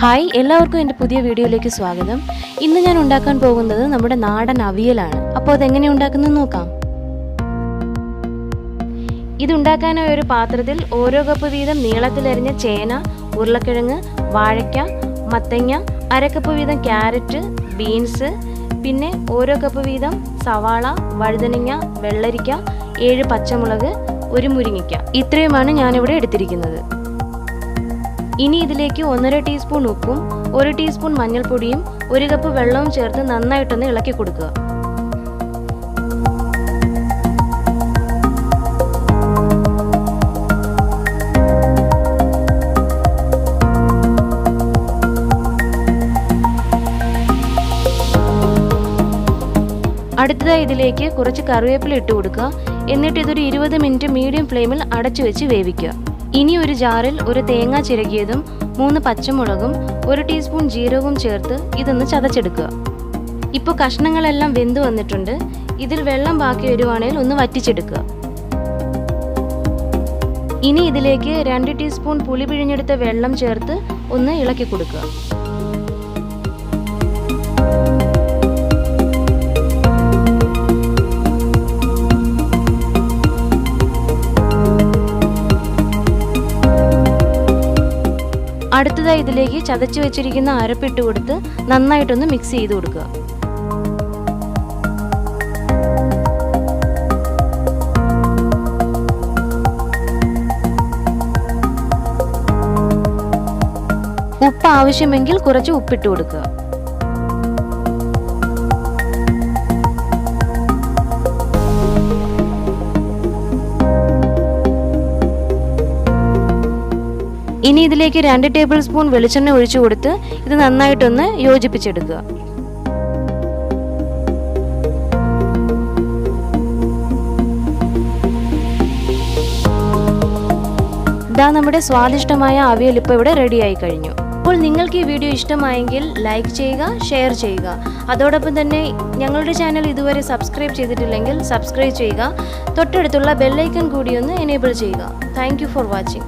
Hi, എല്ലാവർക്കും എൻ്റെ പുതിയ വീഡിയോയിലേക്ക് സ്വാഗതം. ഇന്ന് ഞാൻ ഉണ്ടാക്കാൻ പോകുന്നത് നമ്മുടെ നാടൻ അവിയലാണ്. അപ്പോൾ അതെങ്ങനെ ഉണ്ടാക്കുന്നത് നോക്കാം. ഇതുണ്ടാക്കാനായി ഒരു പാത്രത്തിൽ ഓരോ കപ്പ് വീതം നീളത്തിലരിഞ്ഞ ചേന, ഉരുളക്കിഴങ്ങ്, വാഴയ്ക്ക, മത്തങ്ങ, അരക്കപ്പ് വീതം ക്യാരറ്റ്, ബീൻസ്, പിന്നെ ഓരോ കപ്പ് വീതം സവാള, വഴുതനങ്ങ, വെള്ളരിക്ക, 7 പച്ചമുളക്, 1 മുരിങ്ങയ്ക്ക, ഇത്രയുമാണ് ഞാനിവിടെ എടുത്തിരിക്കുന്നത്. ഇനി ഇതിലേക്ക് 1.5 ടീസ്പൂൺ ഉപ്പും 1 ടീസ്പൂൺ മഞ്ഞൾപ്പൊടിയും 1 കപ്പ് വെള്ളവും ചേർത്ത് നന്നായിട്ടൊന്ന് ഇളക്കി കൊടുക്കുക. അടുത്തതായി ഇതിലേക്ക് കുറച്ച് കറിവേപ്പില ഇട്ട് കൊടുക്കുക. എന്നിട്ട് ഇതൊരു 20 മിനിറ്റ് മീഡിയം ഫ്ലെയിമിൽ അടച്ചു വെച്ച് വേവിക്കുക. ഇനി ഒരു ജാറിൽ ഒരു തേങ്ങ ചിരകിയതും 3 പച്ചമുളകും 1 ടീസ്പൂൺ ജീരകവും ചേർത്ത് ഇതൊന്ന് ചതച്ചെടുക്കുക. ഇപ്പോൾ കഷ്ണങ്ങളെല്ലാം വെന്ത് വന്നിട്ടുണ്ട്. ഇതിൽ വെള്ളം ബാക്കി വരുവാണെങ്കിൽ ഒന്ന് വറ്റിച്ചെടുക്കുക. ഇനി ഇതിലേക്ക് 2 ടീസ്പൂൺ പുളി പിഴിഞ്ഞെടുത്ത വെള്ളം ചേർത്ത് ഒന്ന് ഇളക്കി കൊടുക്കുക. അടുത്തതായി ഇതിലേക്ക് ചതച്ചു വെച്ചിരിക്കുന്ന അരപ്പിട്ട് കൊടുത്ത് നന്നായിട്ടൊന്ന് മിക്സ് ചെയ്ത് കൊടുക്കുക. ഉപ്പ് ആവശ്യമെങ്കിൽ കുറച്ച് ഉപ്പിട്ട് കൊടുക്കുക. ഇനി ഇതിലേക്ക് 2 ടേബിൾ സ്പൂൺ വെളിച്ചെണ്ണ ഒഴിച്ചു കൊടുത്ത് ഇത് നന്നായിട്ടൊന്ന് യോജിപ്പിച്ചെടുക്കുക. ഇതാ നമ്മുടെ സ്വാദിഷ്ടമായ അവിയൽ ഇപ്പോൾ ഇവിടെ റെഡിയായി കഴിഞ്ഞു. അപ്പോൾ നിങ്ങൾക്ക് ഈ വീഡിയോ ഇഷ്ടമായെങ്കിൽ ലൈക്ക് ചെയ്യുക, ഷെയർ ചെയ്യുക. അതോടൊപ്പം തന്നെ ഞങ്ങളുടെ ചാനൽ ഇതുവരെ സബ്സ്ക്രൈബ് ചെയ്തിട്ടില്ലെങ്കിൽ സബ്സ്ക്രൈബ് ചെയ്യുക. തൊട്ടടുത്തുള്ള ബെല്ലൈക്കൺ കൂടി ഒന്ന് എനേബിൾ ചെയ്യുക. Thank you for watching.